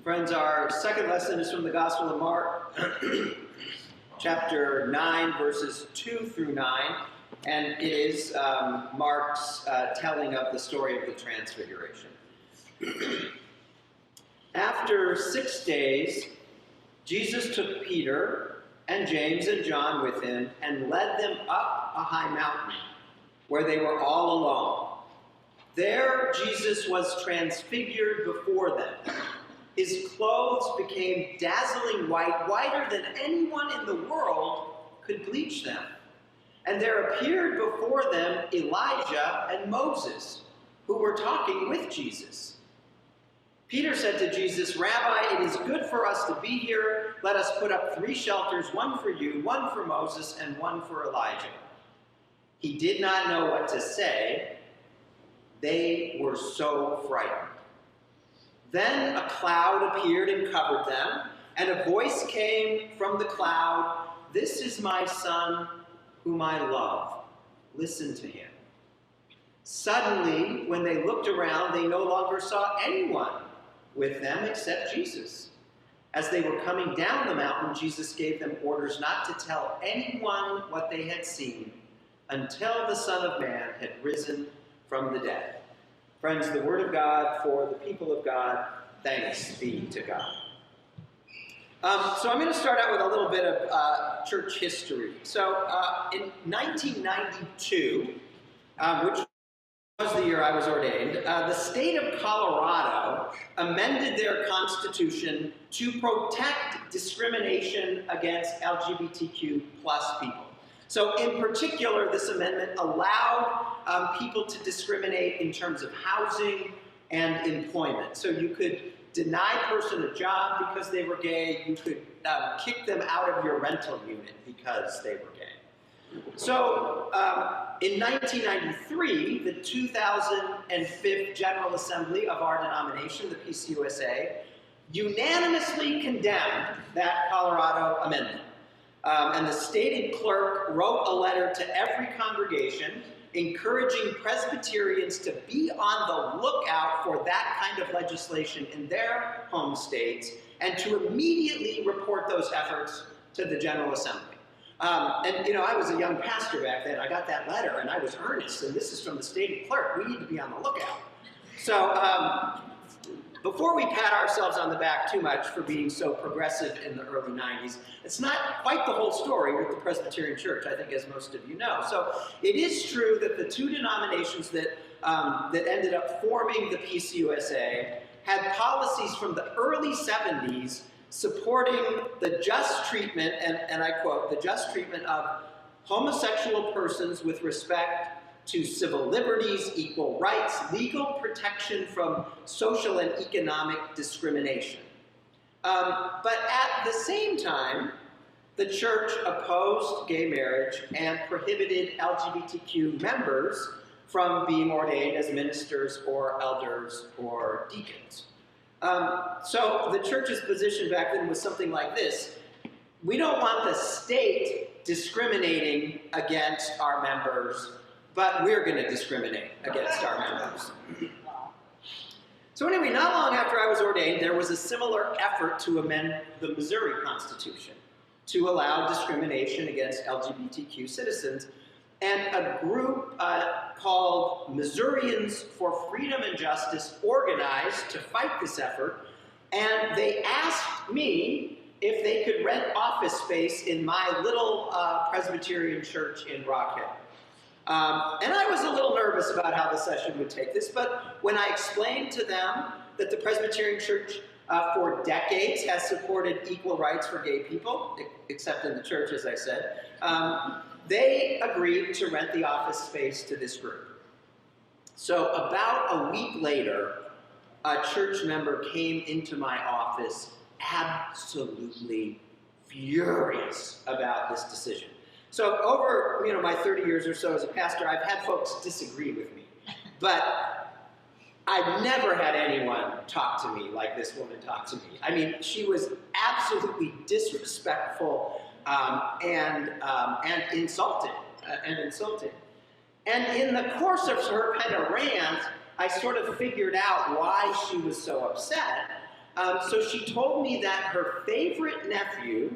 Friends, our second lesson is from the Gospel of Mark, chapter 9, verses 2 through 9, and it is Mark's telling of the story of the Transfiguration. After 6 days, Jesus took Peter and James and John with him and led them up a high mountain where they were all alone. There Jesus was transfigured before them. His clothes became dazzling white, whiter than anyone in the world could bleach them. And there appeared before them Elijah and Moses, who were talking with Jesus. Peter said to Jesus, "Rabbi, it is good for us to be here. Let us put up 3 shelters, one for you, one for Moses, and one for Elijah." He did not know what to say. They were so frightened. Then a cloud appeared and covered them, and a voice came from the cloud, "This is my son, whom I love. Listen to him." Suddenly, when they looked around, they no longer saw anyone with them except Jesus. As they were coming down the mountain, Jesus gave them orders not to tell anyone what they had seen until the Son of Man had risen from the dead. Friends, the word of God for the people of God. Thanks be to God. So I'm going to start out with a little bit of church history. So in 1992, which was the year I was ordained, the state of Colorado amended their constitution to protect discrimination against LGBTQ plus people. So in particular, this amendment allowed people to discriminate in terms of housing and employment. So you could deny a person a job because they were gay. You could kick them out of your rental unit because they were gay. So in 1993, the 2005 General Assembly of our denomination, the PCUSA, unanimously condemned that Colorado amendment. And the stated clerk wrote a letter to every congregation encouraging Presbyterians to be on the lookout for that kind of legislation in their home states and to immediately report those efforts to the General Assembly. And, you know, I was a young pastor back then. I got that letter, and I was earnest, and this is from the stated clerk. We need to be on the lookout. So before we pat ourselves on the back too much for being so progressive in the early 90s, it's not quite the whole story with the Presbyterian Church, I think, as most of you know. So it is true that the 2 denominations that ended up forming the PCUSA had policies from the early 70s supporting the just treatment, and I quote, the just treatment of homosexual persons with respect to civil liberties, equal rights, legal protection from social and economic discrimination. But at the same time, the church opposed gay marriage and prohibited LGBTQ members from being ordained as ministers or elders or deacons. So the church's position back then was something like this: we don't want the state discriminating against our members, but we're going to discriminate against our members. So anyway, not long after I was ordained, there was a similar effort to amend the Missouri Constitution to allow discrimination against LGBTQ citizens. And a group called Missourians for Freedom and Justice organized to fight this effort. And they asked me if they could rent office space in my little Presbyterian church in Rock Hill. And I was a little nervous about how the session would take this, but when I explained to them that the Presbyterian Church for decades has supported equal rights for gay people, except in the church, as I said, they agreed to rent the office space to this group. So about a week later, a church member came into my office absolutely furious about this decision. So over my 30 years or so as a pastor, I've had folks disagree with me. But I've never had anyone talk to me like this woman talked to me. I mean, she was absolutely disrespectful and insulting. And in the course of her kind of rant, I sort of figured out why she was so upset. So she told me that her favorite nephew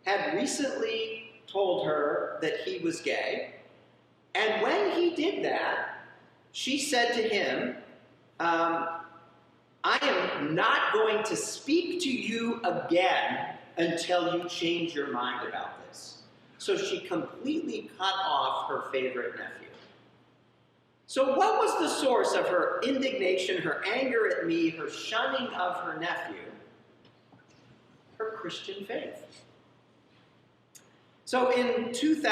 had recently told her that he was gay. And when he did that, she said to him, I am not going to speak to you again until you change your mind about this. So she completely cut off her favorite nephew. So what was the source of her indignation, her anger at me, her shunning of her nephew? Her Christian faith. So in 2000,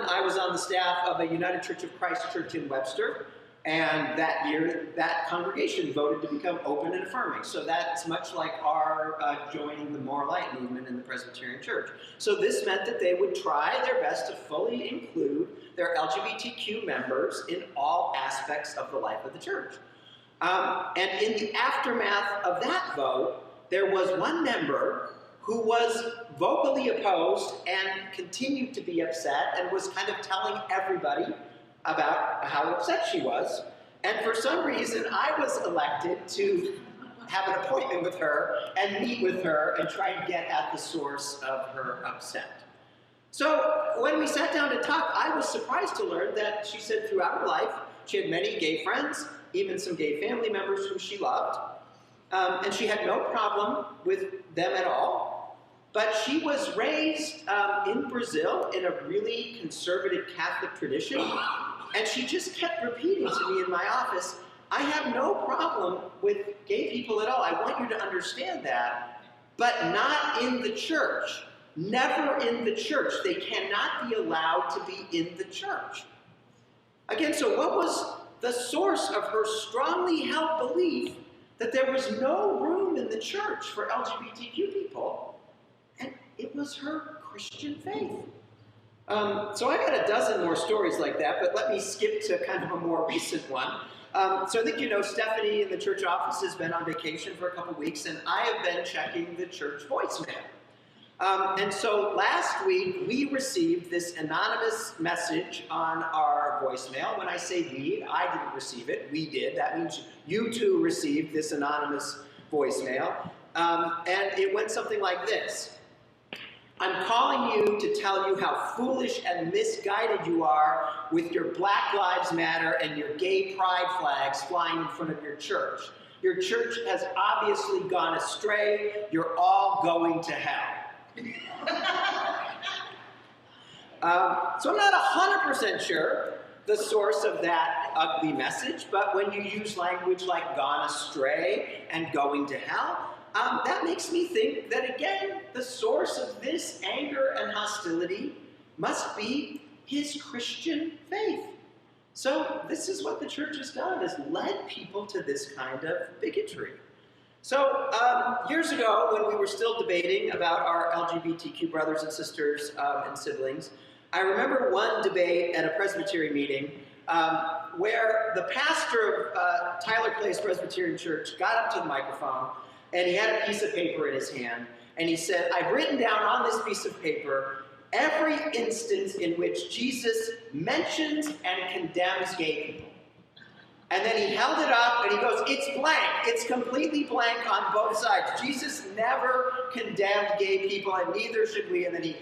I was on the staff of a United Church of Christ church in Webster, and that year, that congregation voted to become open and affirming. So that's much like our joining the More Light movement in the Presbyterian Church. So this meant that they would try their best to fully include their LGBTQ members in all aspects of the life of the church. And in the aftermath of that vote, there was one member who was vocally opposed and continued to be upset and was kind of telling everybody about how upset she was. And for some reason, I was elected to have an appointment with her and meet with her and try and get at the source of her upset. So when we sat down to talk, I was surprised to learn that she said throughout her life, she had many gay friends, even some gay family members whom she loved. And she had no problem with them at all. But she was raised in Brazil in a really conservative Catholic tradition. And she just kept repeating to me in my office, I have no problem with gay people at all. I want you to understand that. But not in the church. Never in the church. They cannot be allowed to be in the church. Again, so what was the source of her strongly held belief that there was no room in the church for LGBTQ people? And it was her Christian faith. So I got a dozen more stories like that, but let me skip to kind of a more recent one. So I think you know Stephanie in the church office has been on vacation for a couple weeks, and I have been checking the church voicemail. And so last week, we received this anonymous message on our voicemail. When I say we, I didn't receive it. We did. That means you too received this anonymous voicemail. And it went something like this. I'm calling you to tell you how foolish and misguided you are with your Black Lives Matter and your gay pride flags flying in front of your church. Your church has obviously gone astray. You're all going to hell. So I'm not 100% sure the source of that ugly message, but when you use language like gone astray and going to hell, that makes me think that, again, the source of this anger and hostility must be his Christian faith. So this is what the church has done, is led people to this kind of bigotry. So years ago, when we were still debating about our LGBTQ brothers and sisters and siblings, I remember one debate at a Presbyterian meeting where the pastor of Tyler Place Presbyterian Church got up to the microphone and he had a piece of paper in his hand, and he said, I've written down on this piece of paper every instance in which Jesus mentions and condemns gay people. And then he held it up and he goes, it's blank. It's completely blank on both sides. Jesus never condemned gay people, and neither should we. And then he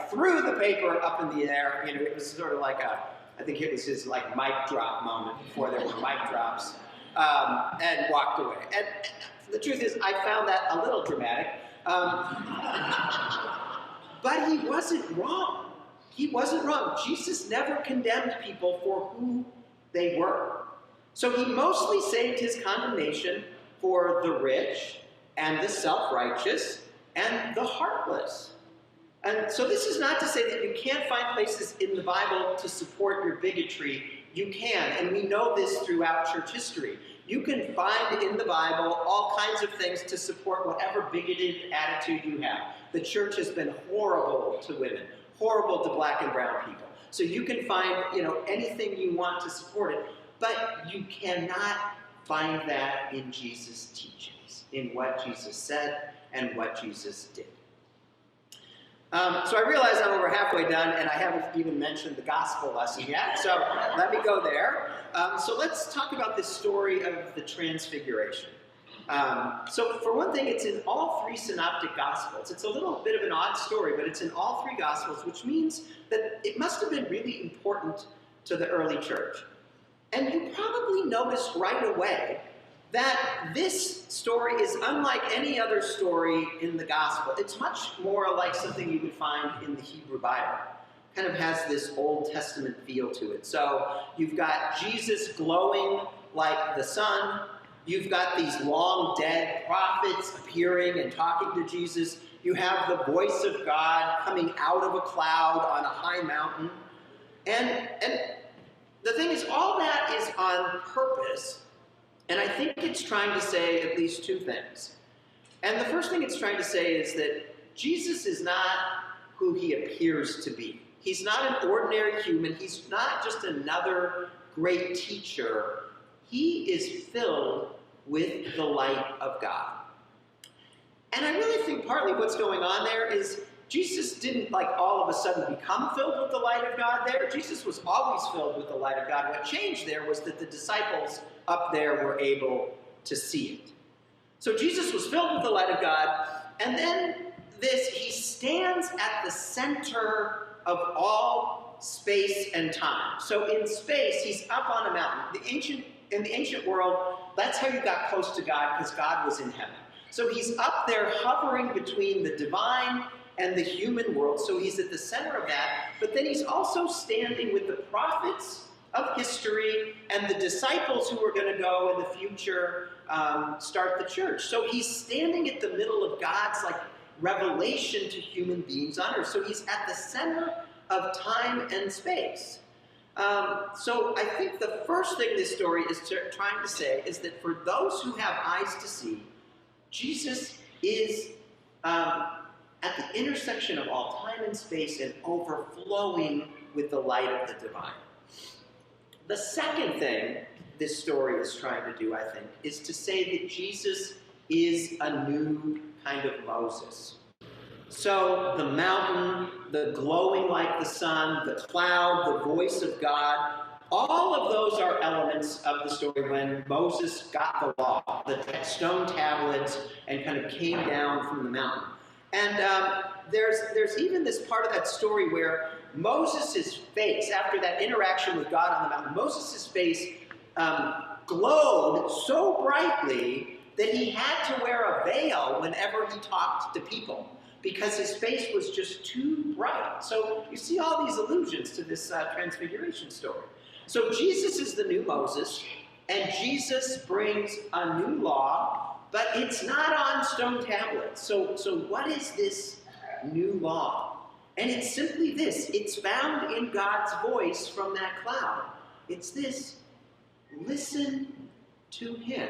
threw the paper up in the air. You know, it was sort of like I think it was his mic drop moment before there were mic drops, and walked away. And the truth is, I found that a little dramatic. But he wasn't wrong. He wasn't wrong. Jesus never condemned people for who they were. So he mostly saved his condemnation for the rich and the self-righteous and the heartless. And so this is not to say that you can't find places in the Bible to support your bigotry. You can, and we know this throughout church history. You can find in the Bible all kinds of things to support whatever bigoted attitude you have. The church has been horrible to women, horrible to black and brown people. So you can find, anything you want to support it. But you cannot find that in Jesus' teachings, in what Jesus said and what Jesus did. So I realize I'm over halfway done, and I haven't even mentioned the gospel lesson yet, so let me go there. So let's talk about this story of the Transfiguration. So for one thing, it's in all three synoptic gospels. It's a little bit of an odd story, but it's in all three gospels, which means that it must have been really important to the early church. And you probably noticed right away that this story is unlike any other story in the gospel. It's much more like something you would find in the Hebrew Bible. Kind of has this Old Testament feel to it. So you've got Jesus glowing like the sun. You've got these long dead prophets appearing and talking to Jesus. You have the voice of God coming out of a cloud on a high mountain. And the thing is, all that is on purpose. And I think it's trying to say at least two things. And the first thing it's trying to say is that Jesus is not who he appears to be. He's not an ordinary human. He's not just another great teacher. He is filled with the light of God. And I really think partly what's going on there is Jesus didn't all of a sudden become filled with the light of God there. Jesus was always filled with the light of God. What changed there was that the disciples up there were able to see it. So Jesus was filled with the light of God, and then he stands at the center of all space and time. So in space, he's up on a mountain. In the ancient world, that's how you got close to God, because God was in heaven. So he's up there hovering between the divine and the human world. So he's at the center of that. But then he's also standing with the prophets of history and the disciples who are going to go in the future start the church. So he's standing at the middle of God's revelation to human beings on earth. So he's at the center of time and space. So I think the first thing this story is trying to say is that for those who have eyes to see, Jesus is at the intersection of all time and space and overflowing with the light of the divine. The second thing this story is trying to do, I think, is to say that Jesus is a new kind of Moses. So the mountain, the glowing like the sun, the cloud, the voice of God, all of those are elements of the story when Moses got the law, the stone tablets, and kind of came down from the mountain. And there's even this part of that story where Moses' face, after that interaction with God on the mountain, Moses' face glowed so brightly that he had to wear a veil whenever he talked to people, because his face was just too bright. So you see all these allusions to this transfiguration story. So Jesus is the new Moses, and Jesus brings a new law, but it's not on stone tablets. So what is this new law? And it's simply this. It's found in God's voice from that cloud. It's this: listen to him.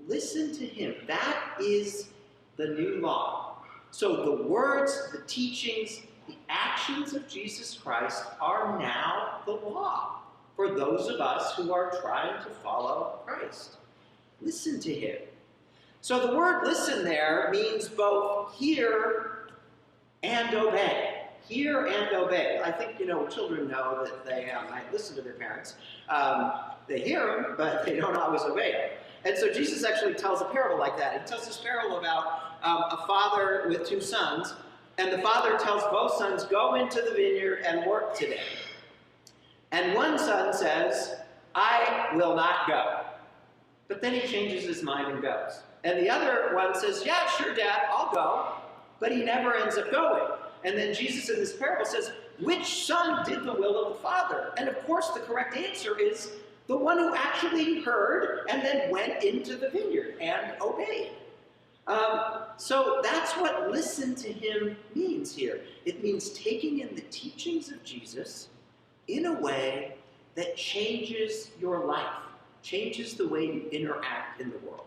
Listen to him. That is the new law. So the words, the teachings, the actions of Jesus Christ are now the law for those of us who are trying to follow Christ. Listen to him. So the word listen there means both hear and obey. Hear and obey. I think, children know that they might listen to their parents. They hear them, but they don't always obey them. And so Jesus actually tells a parable like that. He tells this parable about a father with two sons, and the father tells both sons, go into the vineyard and work today. And one son says, I will not go. But then he changes his mind and goes. And the other one says, yeah, sure, Dad, I'll go. But he never ends up going. And then Jesus in this parable says, which son did the will of the Father? And of course the correct answer is the one who actually heard and then went into the vineyard and obeyed. So that's what listen to him means here. It means taking in the teachings of Jesus in a way that changes your life, changes the way you interact in the world.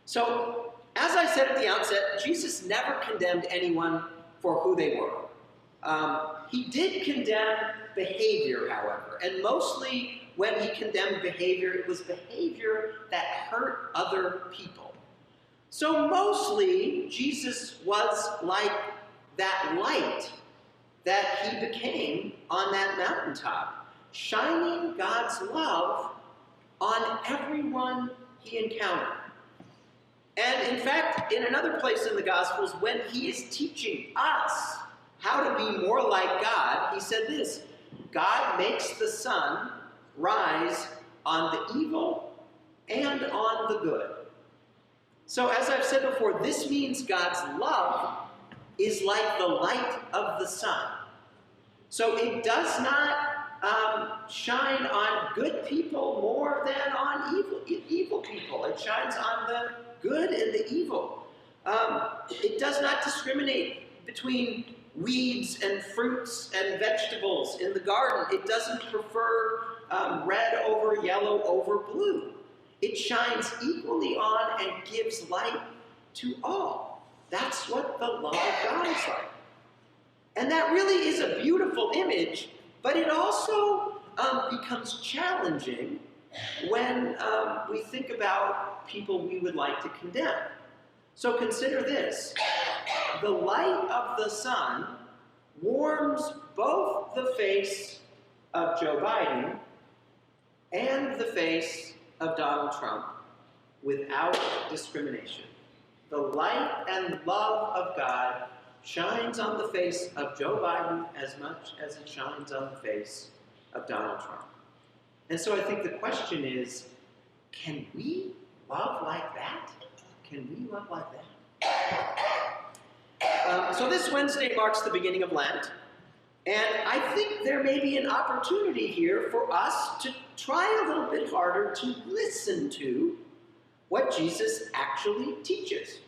So, as I said at the outset, Jesus never condemned anyone for who they were. He did condemn behavior, however, and mostly when he condemned behavior, it was behavior that hurt other people. So mostly, Jesus was like that light that he became on that mountaintop, shining God's love on everyone he encountered. And in fact, in another place in the Gospels, when he is teaching us how to be more like God, he said this: God makes the sun rise on the evil and on the good. So as I've said before, this means God's love is like the light of the sun. So it does not shine on good people more than on evil people. It shines on the good and the evil. It does not discriminate between weeds and fruits and vegetables in the garden. It doesn't prefer red over yellow over blue. It shines equally on and gives light to all. That's what the love of God is like. And that really is a beautiful image, but it also becomes challenging when we think about people we would like to condemn. So consider this: the light of the sun warms both the face of Joe Biden and the face of Donald Trump without discrimination. The light and love of God shines on the face of Joe Biden as much as it shines on the face of Donald Trump. And so I think the question is, can we love like that? Can we love like that? So this Wednesday marks the beginning of Lent, and I think there may be an opportunity here for us to try a little bit harder to listen to what Jesus actually teaches.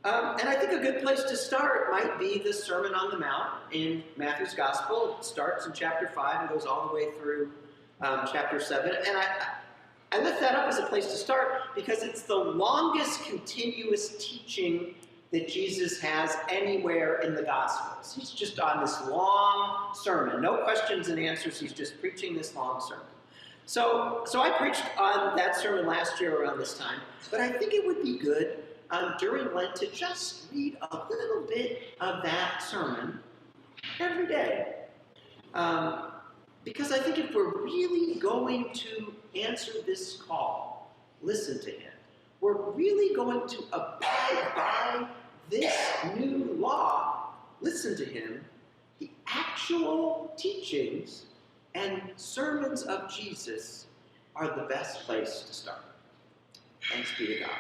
And I think a good place to start might be the Sermon on the Mount in Matthew's Gospel. It starts in chapter 5 and goes all the way through chapter 7. And I lift that up as a place to start because it's the longest continuous teaching that Jesus has anywhere in the Gospels. He's just on this long sermon. No questions and answers. He's just preaching this long sermon. So I preached on that sermon last year around this time, but I think it would be good during Lent to just read a little bit of that sermon every day. Because I think if we're really going to answer this call, listen to him, we're really going to abide by this new law, listen to him, the actual teachings and sermons of Jesus are the best place to start. Thanks be to God.